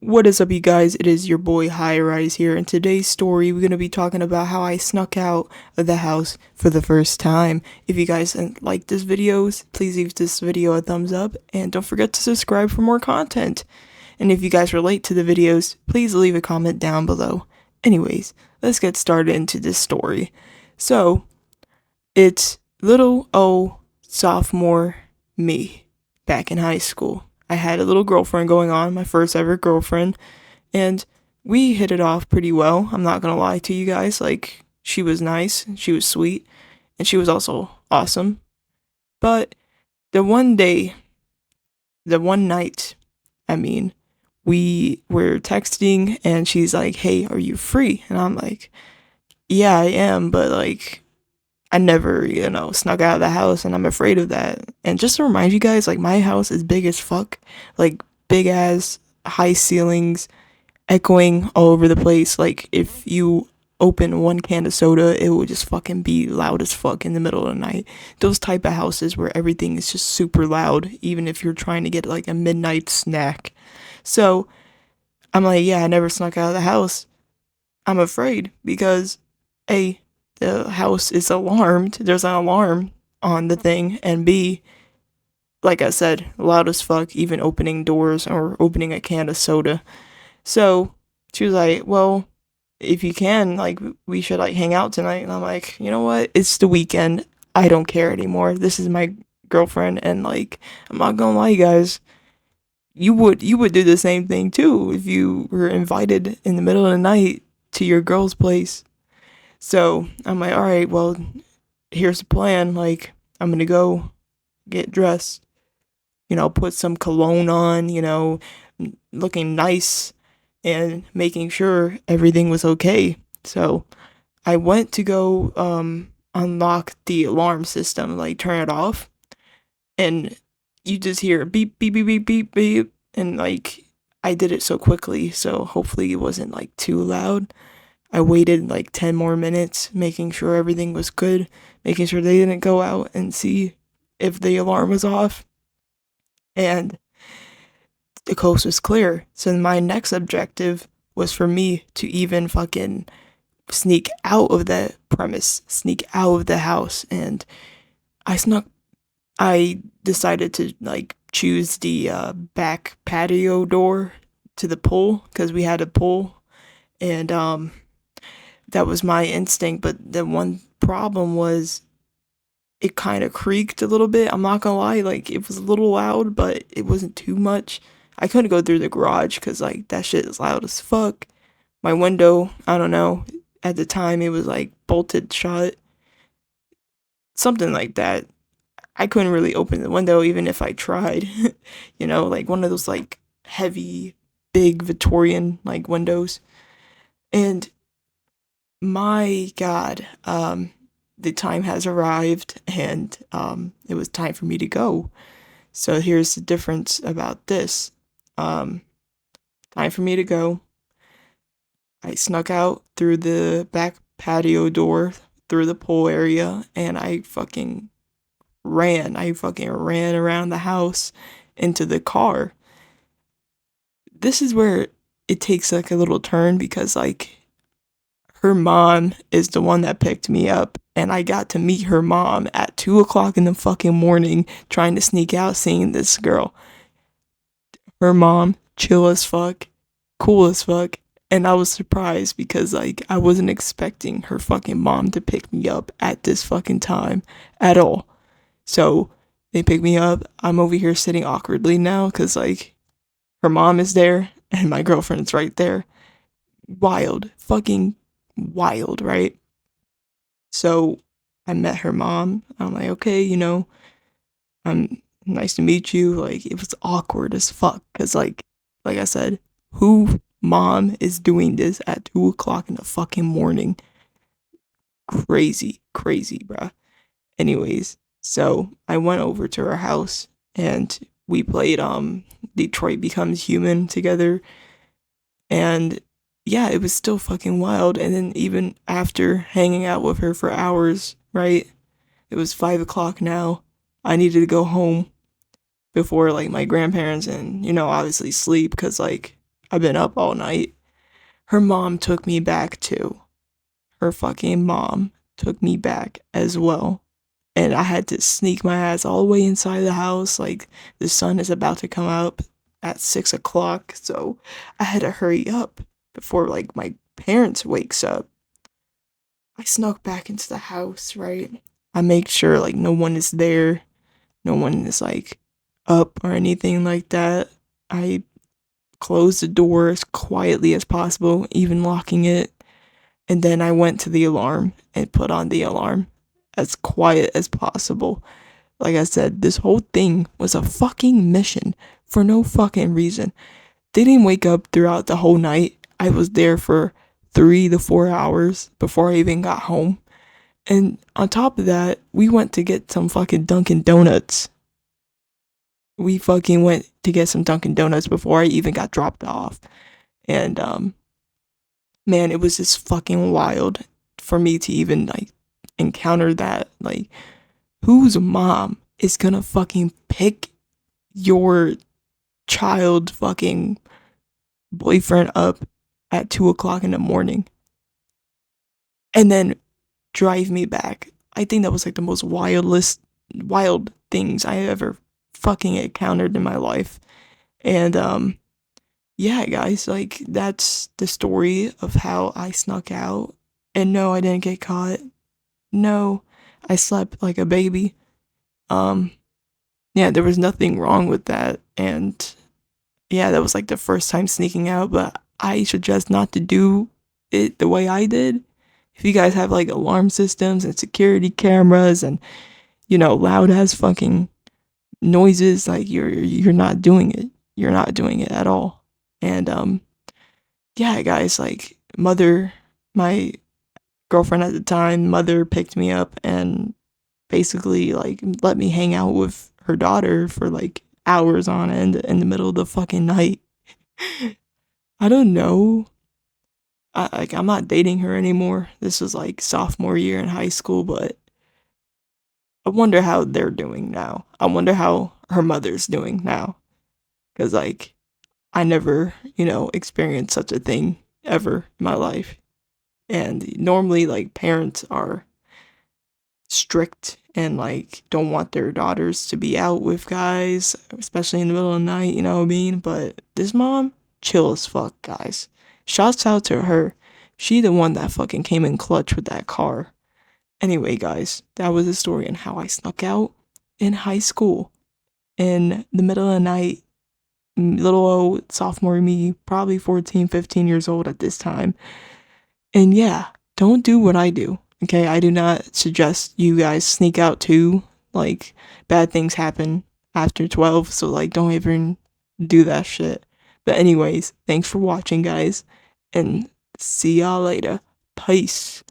What is up, you guys? It is your boy High Rise here. In today's story, we're going to be talking about how I snuck out of the house for the first time. If you guys like this video, please leave this video a thumbs up and don't forget to subscribe for more content. And if you guys relate to the videos, please leave a comment down below. Anyways, let's get started into this story. So, it's little old sophomore me back in high school. I had a little girlfriend going on, my first ever girlfriend, and we hit it off pretty well. I'm not gonna lie to you guys. Like, she was nice, she was sweet, and she was also awesome. But the one day, the one night, I mean, we were texting and she's like, "Hey, are you free?" And I'm like, "Yeah, I am, but like, I never, snuck out of the house and I'm afraid of that." And just to remind you guys, like, my house is big as fuck. Like, big ass, high ceilings, echoing all over the place. Like, if you open one can of soda, it will just fucking be loud as fuck in the middle of the night. Those type of houses where everything is just super loud, even if you're trying to get like a midnight snack. So, I'm like, yeah, I never snuck out of the house. I'm afraid because A, the house is alarmed. There's an alarm on the thing, and B, like I said, loud as fuck, even opening doors or opening a can of soda. So she was like, "Well, if you can, like, we should like hang out tonight." And I'm like, "You know what? It's the weekend. I don't care anymore. This is my girlfriend, and like, I'm not gonna lie, guys. You would do the same thing too if you were invited in the middle of the night to your girl's place." So I'm like, "All right, well, here's the plan. Like, I'm gonna go get dressed, put some cologne on, looking nice and making sure everything was okay." So I went to go unlock the alarm system, like turn it off, and you just hear beep beep beep beep beep beep, and like I did it so quickly, so hopefully it wasn't like too loud. I waited like 10 more minutes, making sure everything was good, making sure they didn't go out and see if the alarm was off, and the coast was clear. So my next objective was for me to even fucking sneak out of the premise, sneak out of the house, and I snuck. I decided to like choose the back patio door to the pool because we had a pool, and that was my instinct. But the one problem was it kind of creaked a little bit. I'm not gonna lie, like it was a little loud, but it wasn't too much. I couldn't go through the garage because like that shit is loud as fuck. My window, I don't know. At the time, it was like bolted shut, something like that. I couldn't really open the window even if I tried. Like one of those like heavy, big Victorian like windows. And my God, the time has arrived, and it was time for me to go. So here's the difference about this. Um, Time for me to go. I snuck out through the back patio door, through the pool area, and I fucking ran. I fucking ran around the house into the car. This is where it takes like a little turn because like her mom is the one that picked me up, and I got to meet her mom at 2 o'clock in the fucking morning trying to sneak out seeing this girl. Her mom, chill as fuck, cool as fuck, and I was surprised because like I wasn't expecting her fucking mom to pick me up at this fucking time at all. So they pick me up. I'm over here sitting awkwardly now because like her mom is there and my girlfriend's right there. Wild, fucking wild, right? So I met her mom. I'm like, okay, I'm nice to meet you. Like it was awkward as fuck because like I said, who mom is doing this at 2 o'clock in the fucking morning? Crazy, crazy, bruh. Anyways, so I went over to her house and we played Detroit Becomes Human together, and yeah, it was still fucking wild. And then even after hanging out with her for hours, right? It was 5 o'clock now. I needed to go home before like my grandparents and obviously sleep because like I've been up all night. Her mom took me back too. Her fucking mom took me back as well. And I had to sneak my ass all the way inside the house. Like, the sun is about to come up at 6 o'clock. So I had to hurry up before, like, my parents wakes up. I snuck back into the house, right? I make sure, like, no one is there. No one is, like, up or anything like that. I closed the door as quietly as possible, even locking it. And then I went to the alarm and put on the alarm as quiet as possible. Like I said, this whole thing was a fucking mission for no fucking reason. They didn't wake up throughout the whole night. I was there for 3 to 4 hours before I even got home. And on top of that, we went to get some fucking Dunkin' Donuts. We fucking went to get some Dunkin' Donuts before I even got dropped off. And man, it was just fucking wild for me to even like encounter that. Like, whose mom is gonna fucking pick your child fucking boyfriend up at 2 o'clock in the morning and then drive me back? I think that was like the most wild things I ever fucking encountered in my life. And yeah, guys, like, that's the story of how I snuck out. And no, I didn't get caught. No, I slept like a baby. Um, yeah, there was nothing wrong with that. And yeah, that was like the first time sneaking out, but I suggest not to do it the way I did. If you guys have like alarm systems and security cameras and, loud ass fucking noises, like, you're not doing it. You're not doing it at all. And yeah, guys, like, my girlfriend at the time, mother picked me up and basically like let me hang out with her daughter for like hours on end in the middle of the fucking night. I don't know. I'm not dating her anymore. This was like sophomore year in high school, but I wonder how they're doing now. I wonder how her mother's doing now. Cause like, I never, experienced such a thing ever in my life. And normally, like, parents are strict and, like, don't want their daughters to be out with guys, especially in the middle of the night, you know what I mean? But this mom, chill as fuck, guys. Shouts out to her. She the one that fucking came in clutch with that car. Anyway, guys, that was the story on how I snuck out in high school in the middle of the night. Little old sophomore me, probably 14, 15 years old at this time. And yeah, don't do what I do. Okay, I do not suggest you guys sneak out too. Like, bad things happen after 12, so like, don't even do that shit. But anyways, thanks for watching, guys, and see y'all later. Peace.